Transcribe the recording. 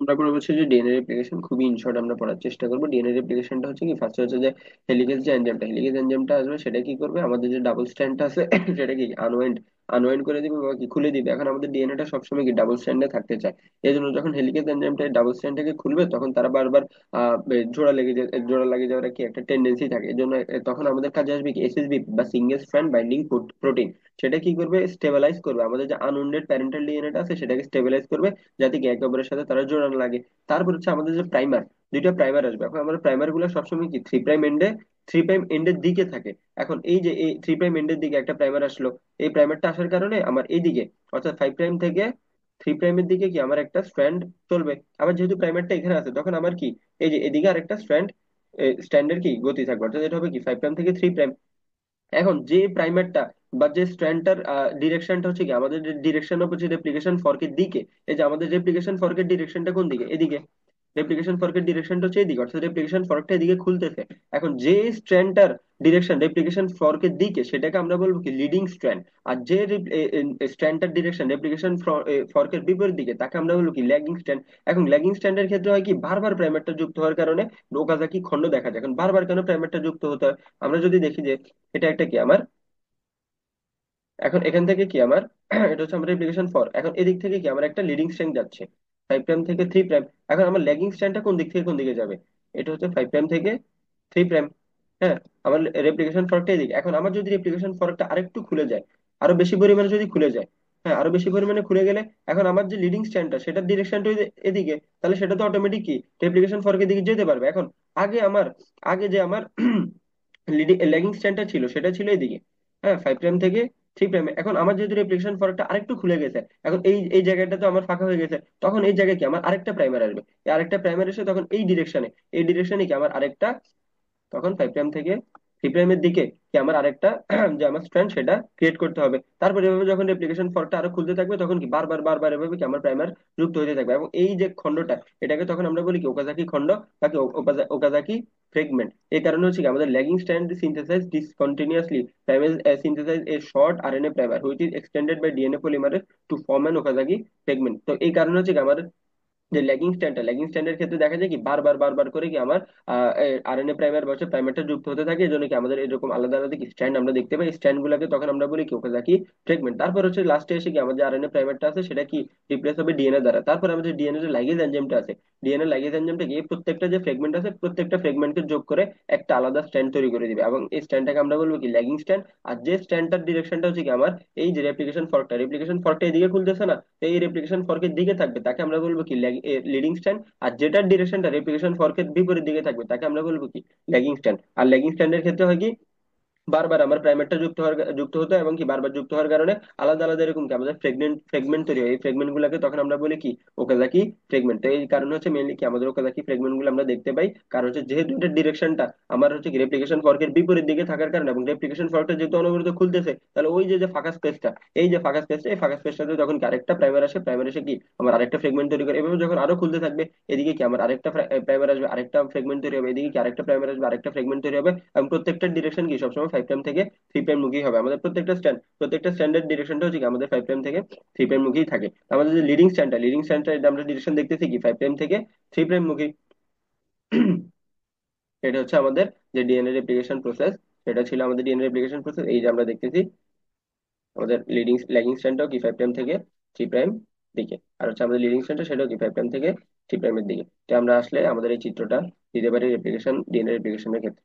আমরা পড়বো হচ্ছে যে ডিএনএ রেপ্লিকেশন। খুবই ইনশর্ট আমরা পড়ার চেষ্টা করবো। ডিএনএ রেপ্লিকেশনটা হচ্ছে কি, ফার্স্ট হচ্ছে যে হেলিকেজ যে এনজাইমটা আসবে সেটা কি করবে, আমাদের যে ডাবল স্ট্র্যান্ডটা আছে সেটা কি আনওয়াইন্ড আনওয়াইন্ড করে দিবে বা কি খুলে দিবে। এখন আমাদের ডিএনএটা সবসময় কি ডাবল স্ট্র্যান্ডে থাকতে চায়। এই জন্য যখন হেলিকেজ এনজাইমটা ডাবল স্ট্র্যান্ডটাকে খুলবে তখন তারা বারবার জোড়া লেগে যাওয়ার কি একটা টেন্ডেন্সি থাকে। এই জন্য তখন আমাদের কাজে আসবে কি এসএসবি বা সিঙ্গেল স্ট্র্যান্ড বাইন্ডিং প্রোটিন। সেটা কি করবে, স্টেবিলাইজ করবে আমাদের যে আনউন্ডেড প্যারেন্টাল ডিএনএটা আছে সেটাকে স্টেবিলাইজ করবে, যাতে কি একে অপরের সাথে তারা জোড়া না লাগে। তারপর হচ্ছে আমাদের যে প্রাইমার, দুইটা প্রাইমার আসবে। এখন আমাদের প্রাইমার গুলো সবসময় কি থ্রি প্রাইম এন্ডের দিকে থাকে। এখন এই যে এই থ্রি প্রাইম এন্ডের দিকে একটা প্রাইমার আসলো, এই প্রাইমারটা আসার কারণে আমার এইদিকে অর্থাৎ 5 প্রাইম থেকে 3 প্রাইমের দিকে কি আমার একটা স্ট্র্যান্ড চলবে। আবার যেহেতু প্রাইমারটা এখানে আছে তখন আমার কি এই যে এদিকে আরেকটা স্ট্র্যান্ডের কি গতি থাকবে, অর্থাৎ এটা হবে কি 5 প্রাইম থেকে 3 প্রাইম। এখন যে প্রাইমারটা বা যে স্ট্র্যান্ডটার ডিরেকশনটা হচ্ছে কি আমাদের ডিরেকশন অফ হচ্ছে রেপ্লিকেশন ফর্কের দিকে। এই যে আমাদের রেপ্লিকেশন ফর্কের ডিরেকশনটা কোন দিকে, এদিকে। রেপ্লিকেশন ফর্কের ডিরেকশনটা হচ্ছে এদিকে, অর্থাৎ রেপ্লিকেশন ফর্কটা এদিকে খুলতেছে। এখন যে স্ট্র্যান্ডটার ডিরেকশন রেপ্লিকেশন ফর্কের দিকে সেটাকে আমরা বলবো কি লিডিং স্ট্র্যান্ড। আর যে স্ট্র্যান্ডটার ডিরেকশন রেপ্লিকেশন ফর্কের বিপরীত দিকে তাকে আমরা বলবো কি ল্যাগিং স্ট্র্যান্ড। এখন ল্যাগিং স্ট্র্যান্ডের ক্ষেত্রে হয় কি বারবার প্রাইমারটা যুক্ত হওয়ার কারণে ওকাজাকি খন্ড দেখা যায়। এখন বারবার কেন প্রাইমারটা যুক্ত হতে হয়, আমরা যদি দেখি যে এটা একটা কি আমার, এখন এখান থেকে কি আমার এটা হচ্ছে আমার রেপ্লিকেশন ফর। এখন এদিক থেকে কি আমার একটা লিডিং স্ট্র্যান্ড যাচ্ছে 5 প্রাইম থেকে 3 প্রাইম। এখন আমার ল্যাগিং স্ট্র্যান্ডটা কোন দিক থেকে কোন দিকে যাবে, এটা হচ্ছে 5 প্রাইম থেকে 3 প্রাইম। হ্যাঁ, আমার রেপ্লিকেশন ফরকটা এদিকে। এখন আমার যদি রেপ্লিকেশন ফরকটা আরেকটু খুলে যায়, আরো বেশি পরিমাণে যদি খুলে যায়, হ্যাঁ আরো বেশি পরিমাণে খুলে গেলে এখন আমার যে লিডিং স্ট্র্যান্ডটা সেটার ডিরেকশনটা এদিকে, তাহলে সেটা তো অটোমেটিক কি রেপ্লিকেশন ফরকের দিকে যেতে পারবে। এখন আগে আমার আগে যে আমার ল্যাগিং স্ট্যান্ডটা ছিল সেটা ছিল এদিকে, হ্যাঁ 5 প্রাইম থেকে 3 প্রাইমে। এখন আমার যেহেতু রেপ্লিকেশন ফরকটা আরেকটু খুলে গেছে, এখন এই এই জায়গাটা তো আমার ফাঁকা হয়ে গেছে, তখন এই জায়গায় কি আমার আরেকটা প্রাইমার আসবে। এই আরেকটা প্রাইমার এসে তখন এই ডিরেকশনে কি আমার আরেকটা, তখন 5 প্রাইম থেকে 3 প্রাইমের দিকে কি আমার আরেকটা যে আমার স্ট্র্যান্ড সেটা ক্রিয়েট করতে হবে। তারপর এভাবে যখন রেপ্লিকেশন ফর্কটা আরো খুলতে থাকবে তখন কি বারবার বারবার এভাবে কি আমার প্রাইমার যুক্ত হতে থাকবে। এবং এই যে খণ্ডটা এটাকে তখন আমরা বলি কি ওকাজাকি খণ্ড বা কি ওকাজাকি ফ্রেগমেন্ট। এই কারণে হচ্ছে কি আমাদের lagging strand synthesize discontinuously primase synthesize a short RNA primer which is extended by DNA polymerase to form an Okazaki fragment. তো এই কারণে হচ্ছে কি আমার যে ল্যাগিং স্ট্যান্ডের ক্ষেত্রে দেখা যায় কি বারবার বারবার করে কি আমার আরএনএ প্রাইমার বসে প্রাইমারটা যুক্ত হতে থাকে। এই জন্য কি আমাদের এরকম আলাদা আলাদা কি স্ট্যান্ড আমরা দেখতে পাই, স্ট্যান্ড গুলাকে তখন আমরা বলি কি ওকাজাকি ফ্রেগমেন্ট। তারপর হচ্ছে লাস্টে এসে কি আমাদের আরএনএ প্রাইমারটা আছে সেটা কি রিপ্লেস হবে ডিএনএ দ্বারা। তারপর আমাদের ডিএনএ যে লাইগেজ এনজাইমটা আছে, ডিএনএ লাইগেজ এনজাইমটা কি এই প্রত্যেকটা যে ফ্রেগমেন্ট আছে প্রত্যেকটা ফ্রেগমেন্টকে যোগ করে একটা আলাদা স্ট্যান্ড তৈরি করে দিবে, এবং এই স্ট্যান্ডটাকে আমরা বলবো কি ল্যাগিং স্ট্যান্ড। আর যে স্ট্যান্ডটার ডিরেকশনটা হচ্ছে কি আমার এই যে রেপ্লিকেশন ফর্কটা এদিকে খুলতেছে না, তো এই রেপ্লিকেশন ফর্কের দিকে থাকবে তাকে আমরা বলবো কি লিডিং স্ট্যান্ড। আর যেটার ডিরেকশনটা রেপ্লিকেশন ফর্কের বিপরীত দিকে থাকবে তাকে আমরা বলবো কি ল্যাগিং স্ট্যান্ড। আর ল্যাগিং স্ট্যান্ডের ক্ষেত্রে হয় কি বারবার আমার প্রাইমারটা যুক্ত হতো, এবং কি বারবার যুক্ত হওয়ার কারণে আলাদা আলাদা এরকম কি আমাদের ফ্রেগমেন্ট তৈরি হয়। এই ফ্রেগমেন্ট গুলোকে তখন আমরা বলি কি ওকাজাকি ফ্রেগমেন্ট। তো এই কারণে হচ্ছে মেইনলি কি আমাদের ওকাজাকি ফ্রেগমেন্ট গুলো আমরা দেখতে পাই। কারণ হচ্ছে যেহেতু এটার ডিরেকশনটা আমার হচ্ছে কি রেপ্লিকেশন ফর্কের বিপরীত দিকে থাকার কারণে, এবং রেপ্লিকেশন ফর্কটা যেহেতু অনবরত খুলতেছে, তাহলে ওই যে যে ফাঁকা স্পেসটা, এই যে ফাঁকা স্পেসটা, এই ফাঁকা স্পেসটাতে যখন কি আরেকটা প্রাইমার আসে, প্রাইমার এসে কি আমার আরেকটা ফ্রেগমেন্ট তৈরি করে। এভাবে যখন আরো খুলতে থাকবে এদিকে কি আমার আরেকটা প্রাইমার আসবে, আরেকটা ফ্রেগমেন্ট তৈরি হবে, এদিকে কি আরেকটা প্রাইমার আসবে, আরেকটা ফ্রেগমেন্ট তৈরি হবে। এবং প্রত্যেকটা ডিরেকশন কি সবসময় 5 প্রাইম থেকে 3 প্রাইম মুখী হবে। আমাদের প্রত্যেকটা স্ট্যান্ডার্ড ডিরেকশনটা হচ্ছে কি আমাদের 5 প্রাইম থেকে 3 প্রাইম মুখী থাকে। আমাদের যে লিডিং স্ট্যান্ডটা আমরা ডিরেকশন দেখতেছি কি 5 প্রাইম থেকে 3 প্রাইম মুখী। এটা হচ্ছে আমাদের যে ডিএনএ রেপ্লিকেশন প্রসেস, সেটা ছিল আমাদের ডিএনএ রেপ্লিকেশন প্রসেস। এই যে আমরা দেখতেছি আমাদের ল্যাগিং স্ট্যান্ডটাও কি 5 প্রাইম থেকে 3 প্রাইম দিকে, আর হচ্ছে আমাদের লিডিং স্ট্যান্ডটা সেটাও কি 5 প্রাইম থেকে 3 প্রাইমের দিকে। তো আমরা আসলে আমাদের এই চিত্রটা দিতে পারি ডিএনএ রেপ্লিকেশনের ক্ষেত্রে।